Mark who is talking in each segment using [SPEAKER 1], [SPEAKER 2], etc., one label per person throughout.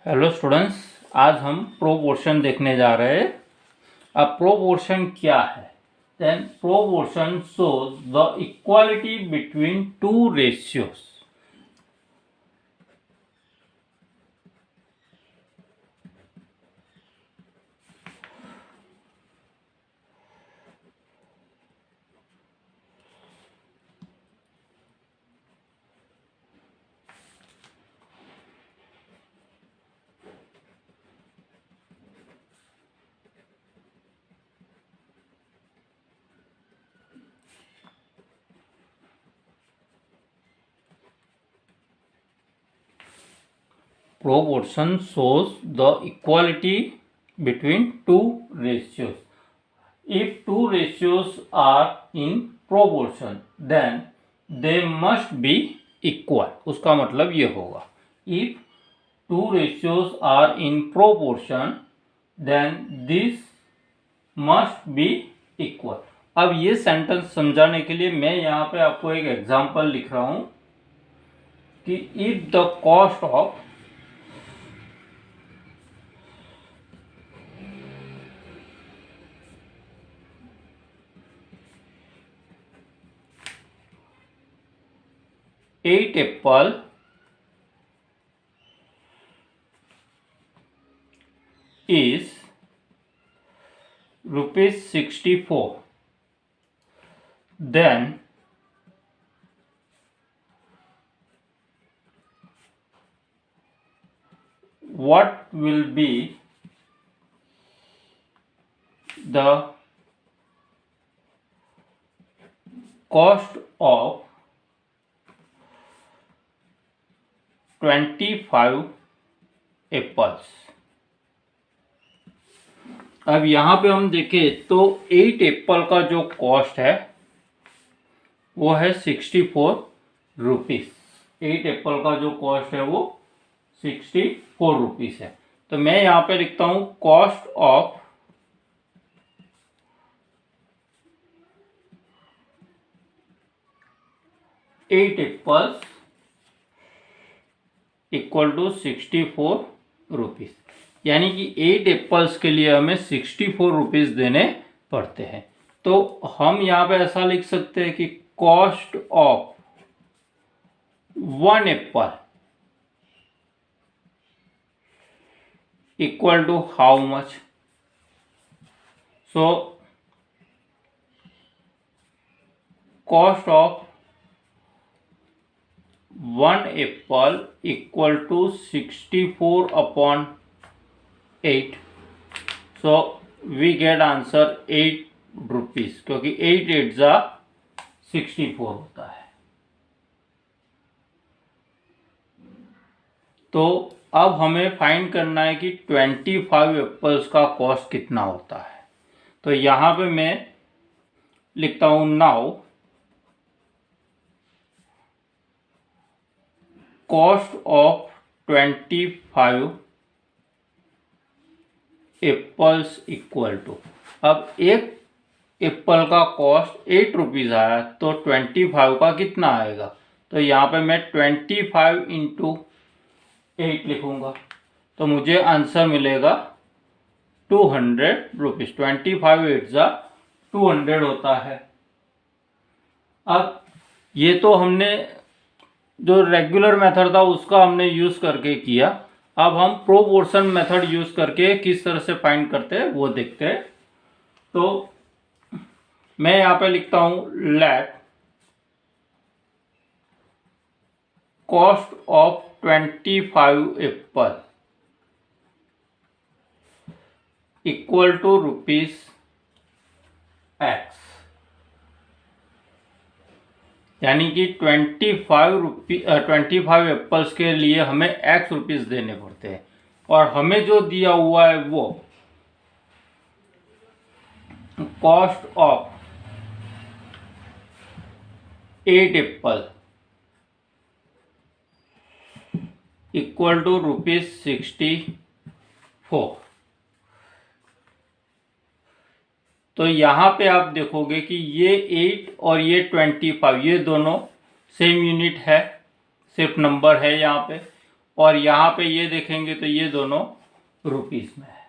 [SPEAKER 1] Hello students, आज हम proportion देखने जा रहे हैं। अब प्रोपोर्शन क्या है? Then proportion shows the equality between two ratios. Proportion shows the equality between two ratios. If two ratios are in proportion, then they must be equal. उसका मतलब ये होगा, if two ratios are in proportion, then this must be equal. अब ये sentence समझाने के लिए मैं यहाँ पे आपको एक एग्जांपल लिख रहा हूँ कि if the cost of eight apple is rupees 64, then what will be the cost of 25 apples? अब यहाँ पे हम देखें तो 8 एप्पल का जो कॉस्ट है वो है 64 रुपीस। 8 एप्पल का जो कॉस्ट है वो 64 रुपीस है। तो मैं यहाँ पे लिखता हूँ cost of eight apples equal to 64 rupees. यानी कि 8 एप्पल्स के लिए हमें 64 रुपीस देने पड़ते हैं। तो हम यहाँ पे ऐसा लिख सकते हैं कि cost of 1 apple equal to how much? So cost of 1 apple equal to 64 upon 8. So we get answer 8 rupees, क्योंकि 8 8 जा 64 होता है। तो अब हमें फाइंड करना है कि 25 एप्पल्स का कॉस्ट कितना होता है। तो यहाँ पे मैं लिखता हूँ now cost of 25 apples equal to, अब एक एप्पल का कॉस्ट 8 रुपीज़ आया तो 25 का कितना आएगा? तो यहाँ पे मैं 25 इंटू 8 लिखूँगा तो मुझे आंसर मिलेगा 200 रुपीज़। 25 8 जा 200 होता है। अब ये तो हमने जो रेगुलर मेथड था उसका हमने यूज़ करके किया। अब हम प्रोपोर्शन मेथड यूज करके किस तरह से फाइंड करते हैं वो देखते हैं। तो मैं यहाँ पे लिखता हूं let cost of 25 apple equal to rupees x. यानी कि 25 एप्पल्स के लिए हमें एक्स रुपीस देने पड़ते हैं और हमें जो दिया हुआ है वो cost of 8 apple equal to rupees 64। तो यहाँ पे आप देखोगे कि ये 8 और ये 25 ये दोनों सेम यूनिट है, सिर्फ नंबर है यहाँ पे। और यहाँ पे ये देखेंगे तो ये दोनों रुपीस में है।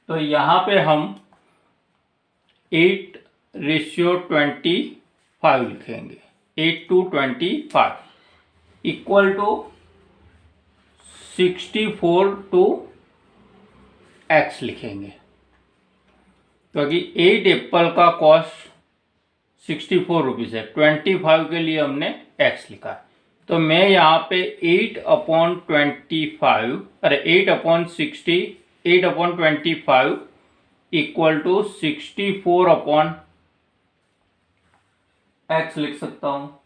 [SPEAKER 1] तो यहाँ पे हम 8:25 लिखेंगे, 8:25 इक्वल टू 64/x लिखेंगे, क्योंकि 8 एप्पल का कॉस्ट 64 रुपीज़ है, 25 के लिए हमने x लिखा है। तो मैं यहाँ पे 8/25 8/25 इक्वल टू 64/x लिख सकता हूँ।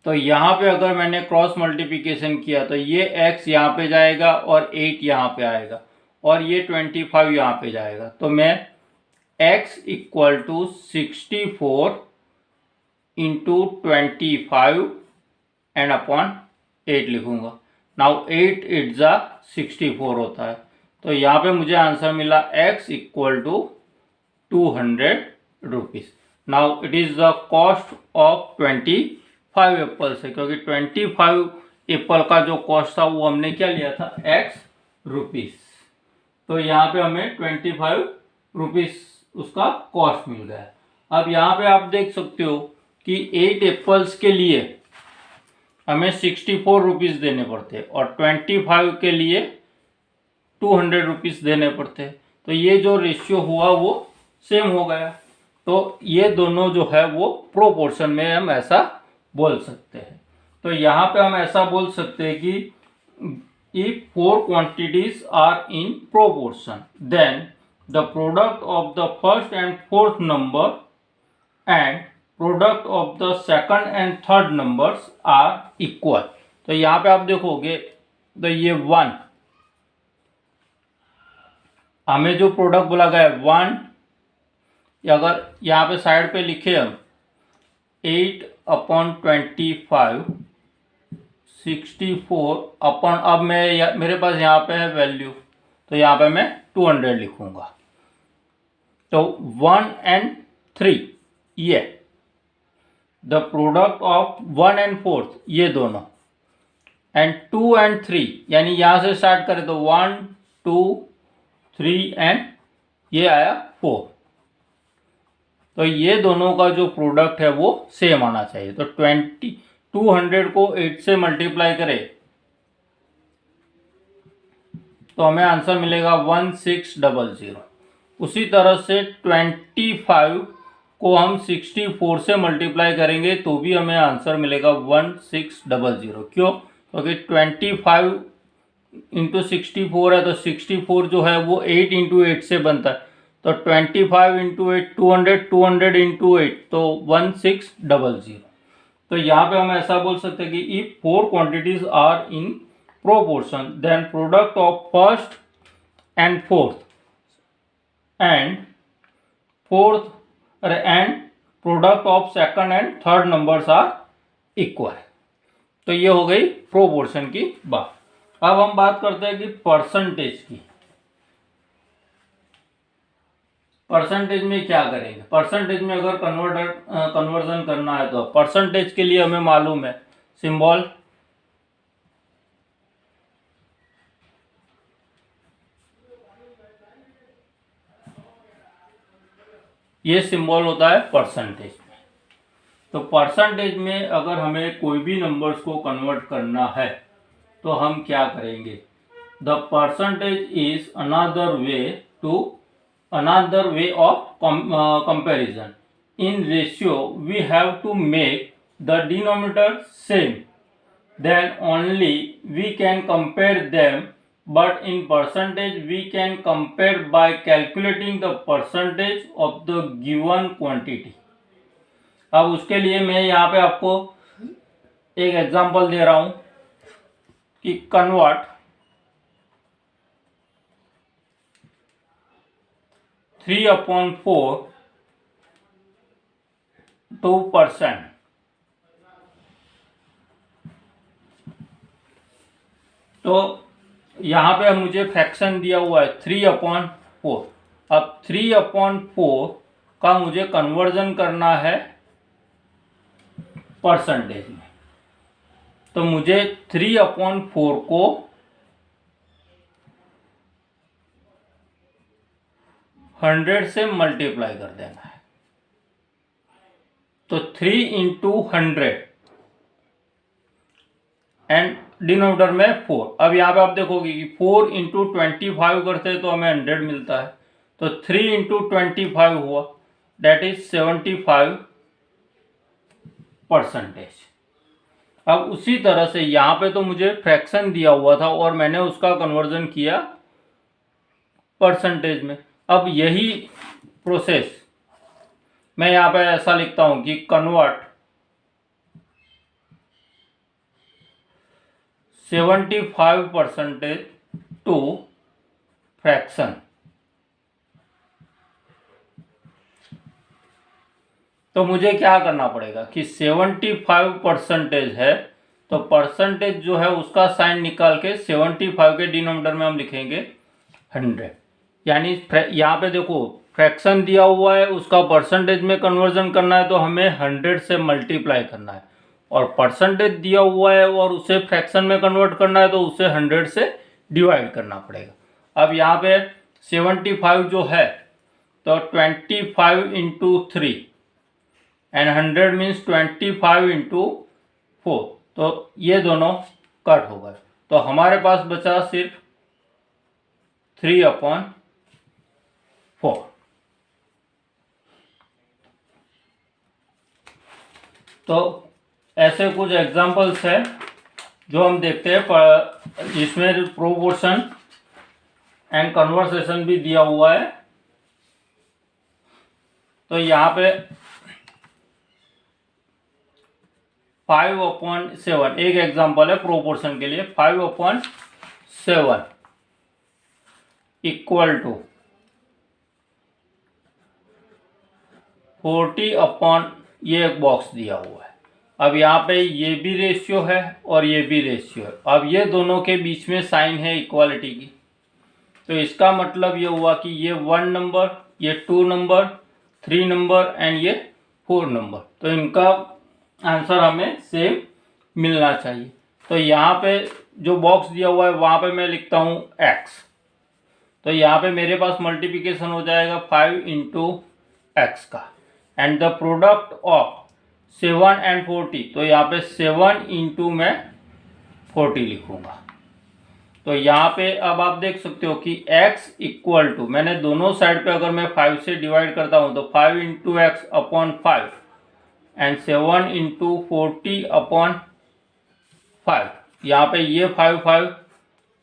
[SPEAKER 1] तो यहाँ पे अगर मैंने क्रॉस मल्टीप्लिकेशन किया तो ये x यहाँ पे जाएगा और 8 यहाँ पे आएगा और ये 25 यहाँ पे जाएगा। तो मैं x equal to 64 into 25 and upon 8 लिखूंगा। नाउ 8 8 जा 64 होता है। तो यहाँ पे मुझे आंसर मिला x equal to 200 rupees. Now it is the cost of 25 apples है, क्योंकि 25 एप्पल का जो कॉस्ट था वो हमने क्या लिया था, x रुपीज़। तो यहाँ पे हमें 25 रुपीज़ उसका कॉस्ट मिल गया है। अब यहाँ पे आप देख सकते हो कि 8 एप्पल्स के लिए हमें 64 रुपीज़ देने पड़ते और 25 के लिए 200 रुपीज़ देने पड़ते। तो ये जो रेशियो हुआ वो सेम हो गया। तो ये दोनों जो है वो प्रोपोर्शन में हम ऐसा बोल सकते हैं। तो यहाँ पे हम ऐसा बोल सकते हैं कि if 4 quantities are in proportion, then the product of the first and fourth number and product of the second and third numbers are equal। तो यहाँ पे आप देखोगे तो ये 1, हमें जो प्रोडक्ट बोला गया है 1, अगर यहाँ पे साइड पे लिखे हम 8/25 64 अपन, अब मैं मेरे पास यहाँ पे है वैल्यू, तो यहाँ पे मैं 200 लिखूंगा। तो 1 and 3 ये द प्रोडक्ट ऑफ 1 and 4 ये दोनों, एंड 2 and 3 यानी यहाँ से स्टार्ट करें तो 1 2 3 एंड ये आया 4। तो ये दोनों का जो प्रोडक्ट है वो सेम आना चाहिए। तो 200 को 8 से मल्टीप्लाई करें तो हमें आंसर मिलेगा 1600। उसी तरह से 25 को हम 64 से मल्टीप्लाई करेंगे तो भी हमें आंसर मिलेगा 1600। क्यों? क्योंकि 25 इंटू 64 है, तो 64 जो है वो 8 इंटू 8 से बनता है। तो 25 इंटू 8 200, 200 इंटू 8 तो 1600। तो यहाँ पे हम ऐसा बोल सकते हैं कि if 4 quantities are in proportion then product of first and fourth and product of second and third numbers are equal. तो ये हो गई प्रोपोर्शन की बात। अब हम बात करते हैं कि परसेंटेज की। परसेंटेज में क्या करेंगे? परसेंटेज में अगर कन्वर्जन करना है तो परसेंटेज के लिए हमें मालूम है सिंबल, ये सिंबल होता है परसेंटेज में। तो परसेंटेज में अगर हमें कोई भी नंबर्स को कन्वर्ट करना है तो हम क्या करेंगे? The percentage is another way of comparison. In ratio we have to make the denominator same, then only we can compare them, but in percentage we can compare by calculating the percentage of the given quantity. अब उसके लिए मैं यहाँ पे आपको एक example दे रहा हूँ कि कन्वर्ट 3/4 to %। तो यहाँ पे मुझे फ्रैक्शन दिया हुआ है 3/4। अब 3/4 का मुझे कन्वर्जन करना है परसेंटेज में। तो मुझे 3/4 को 100 से मल्टीप्लाई कर देना है। तो 3 इंटू 100 एंड डिनोमिनेटर में 4। अब यहाँ पे आप देखोगे कि 4 इंटू 25 करते हैं तो हमें 100 मिलता है। तो 3 इंटू 25 हुआ, डेट इज 75%। अब उसी तरह से यहाँ पे तो मुझे फ्रैक्शन दिया हुआ था और मैंने उसका कन्वर्जन किया परसेंटेज में। अब यही प्रोसेस मैं यहाँ पे ऐसा लिखता हूँ कि कन्वर्ट 75% टू फ्रैक्शन। तो मुझे क्या करना पड़ेगा कि 75% है तो परसेंटेज जो है उसका साइन निकाल के 75 के डिनोमिनेटर में हम लिखेंगे 100। यानी यहाँ पे देखो फ्रैक्शन दिया हुआ है, उसका परसेंटेज में कन्वर्जन करना है तो हमें 100 से मल्टीप्लाई करना है, और परसेंटेज दिया हुआ है और उसे फ्रैक्शन में कन्वर्ट करना है तो उसे 100 से डिवाइड करना पड़ेगा। अब यहाँ पे 75 जो है तो 25 इंटू 3 एंड 100 मीन्स 25 इंटू 4, तो ये दोनों कट हो गए। तो हमारे पास बचा सिर्फ 3/4। तो ऐसे कुछ एग्जांपल्स है जो हम देखते हैं जिसमें प्रोपोर्शन एंड कन्वर्सेशन भी दिया हुआ है। तो यहाँ पे 5/7 एक एग्जांपल है प्रोपोर्शन के लिए। 5/7 इक्वल टू 40 ये एक बॉक्स दिया हुआ है। अब यहाँ पे ये भी रेशियो है और ये भी रेशियो है। अब ये दोनों के बीच में साइन है इक्वालिटी की, तो इसका मतलब ये हुआ कि ये 1 नंबर, ये 2 नंबर, 3 नंबर एंड ये 4 नंबर, तो इनका आंसर हमें सेम मिलना चाहिए। तो यहाँ पे जो बॉक्स दिया हुआ है वहाँ पे मैं लिखता हूँ x। तो यहाँ पे मेरे पास मल्टीप्लिकेशन हो जाएगा 5 इंटू एक्स का, and the product of 7 and 40, तो यहाँ पे 7 इंटू मैं 40 लिखूँगा। तो यहाँ पे अब आप देख सकते हो कि x इक्वल टू, मैंने दोनों साइड पे अगर मैं 5 से डिवाइड करता हूँ तो 5 into x upon 5 and 7 into 40 upon 5। यहाँ पे ये 5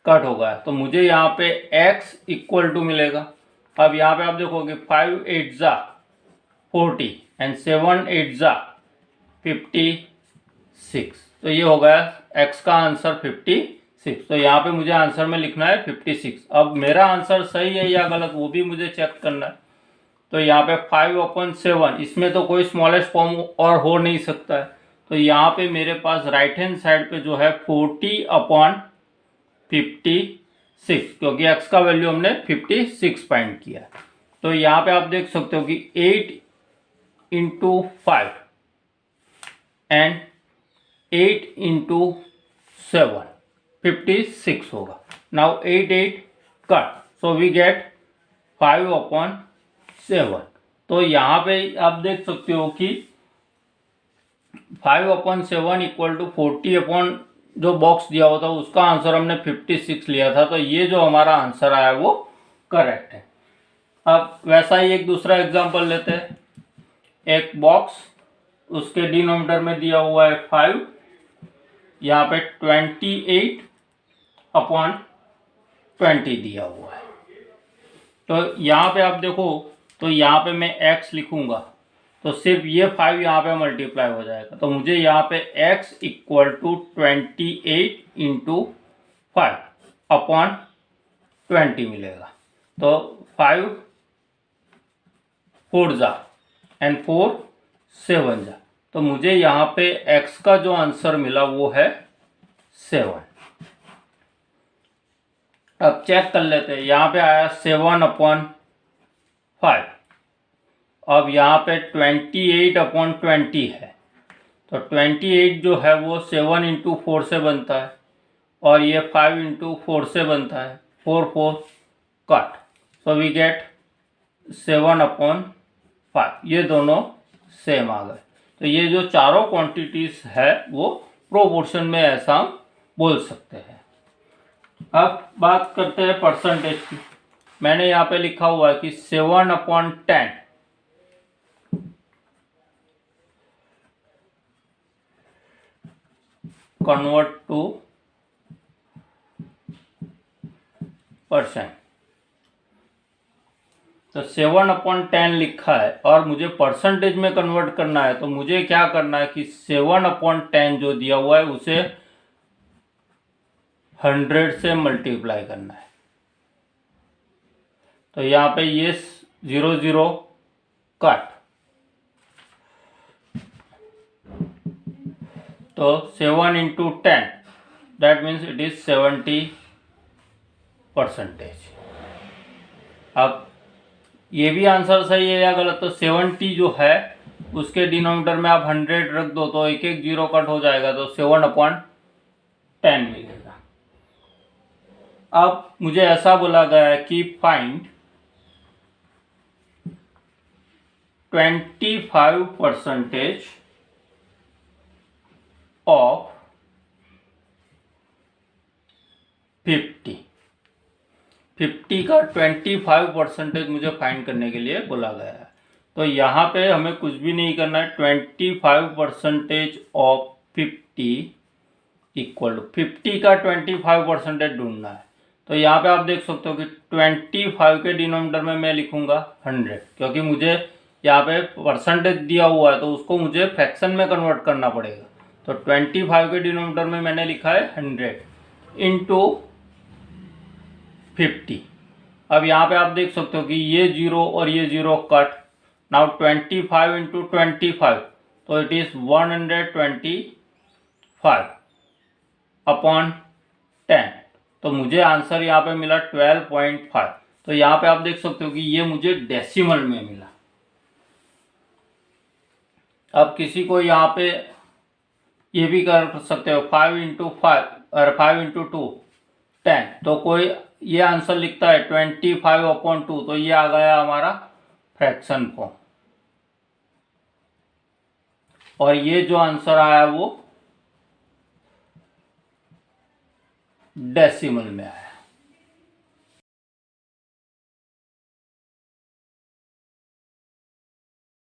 [SPEAKER 1] कट होगा, तो मुझे यहाँ पे x इक्वल टू मिलेगा। अब यहाँ पे आप देखोगे 5 8 जा 40 एंड 7 8 जा 56, तो ये हो गया x का आंसर 56। तो यहाँ पे मुझे आंसर में लिखना है 56। अब मेरा आंसर सही है या गलत वो भी मुझे चेक करना है। तो यहाँ पे 5/7, इसमें तो कोई स्मॉलेस्ट फॉर्म और हो नहीं सकता है, तो यहाँ पे मेरे पास राइट हैंड साइड पे जो है 40/56, क्योंकि x का वैल्यू हमने 56 फाइंड किया। तो यहाँ पे आप देख सकते हो कि 8 इंटू 5 एंड 8 इंटू 7 56 होगा। Now 8 8 cut, so we get 5/7। तो यहाँ पे आप देख सकते हो कि 5/7 इक्वल टू 40 जो बॉक्स दिया हुआ था उसका आंसर हमने 56 लिया था, तो ये जो हमारा आंसर आया वो करेक्ट है। अब वैसा ही एक दूसरा एग्जांपल लेते हैं। एक बॉक्स, उसके डिनोमिनेटर में दिया हुआ है 5, यहाँ पे 28/20 दिया हुआ है। तो यहाँ पे आप देखो, तो यहाँ पे मैं x लिखूंगा तो सिर्फ ये 5 यहाँ पे मल्टीप्लाई हो जाएगा, तो मुझे यहाँ पे x इक्वल टू 28 इंटू 5/20 मिलेगा। तो 5 4 जा एंड 4 7 जा, तो मुझे यहाँ पे x का जो आंसर मिला वो है 7। अब चेक कर लेते हैं, यहाँ पे आया 7/5। अब यहाँ पे 28/20 है, तो 28 जो है वो 7 इंटू 4 से बनता है और ये 5 इंटू 4 से बनता है, 4 4 कट, सो वी गेट 7/5। ये दोनों सेम आ गए। तो ये जो चारों क्वांटिटीज है वो प्रोपोर्शन में ऐसा हम बोल सकते हैं। अब बात करते हैं परसेंटेज की। मैंने यहाँ पे लिखा हुआ है कि 7/10 कन्वर्ट टू परसेंट। तो 7/10 लिखा है और मुझे परसेंटेज में कन्वर्ट करना है, तो मुझे क्या करना है कि 7/10 जो दिया हुआ है उसे 100 से मल्टीप्लाई करना है। तो यहाँ पे ये 0 0 कट, तो 7 into 10 that means it is 70%। अब ये भी आंसर सही है या गलत? तो 70 जो है उसके डिनोमिनेटर में आप 100 रख दो तो एक एक जीरो कट हो जाएगा, तो 7/10 मिलेगा। अब मुझे ऐसा बोला गया है कि फाइंड 25% ऑफ 50 का 25% मुझे फाइंड करने के लिए बोला गया है। तो यहाँ पे हमें कुछ भी नहीं करना है, 25% ऑफ 50 इक्वल टू 50 का 25% ढूंढना है। तो यहाँ पे आप देख सकते हो कि 25 के डिनोमिनेटर में मैं लिखूंगा 100, क्योंकि मुझे यहाँ पे परसेंटेज दिया हुआ है तो उसको मुझे फ्रैक्शन में कन्वर्ट करना पड़ेगा। तो 25 के डिनोमिनेटर में मैंने लिखा है 100 इंटू 50। अब यहाँ पे आप देख सकते हो कि ये 0 और ये 0 कट, नाउ 25 इंटू 25, तो इट इज 125/10। तो मुझे आंसर यहाँ पे मिला 12.5। तो यहाँ पे आप देख सकते हो कि ये मुझे डेसिमल में मिला। अब किसी को यहाँ पे ये भी कर सकते हो 5 इंटू 5 और 5 इंटू 2 10, तो कोई ये आंसर लिखता है 25/2, तो ये आ गया हमारा फ्रैक्शन फॉर्म, और ये जो आंसर आया वो डेसिमल में आया।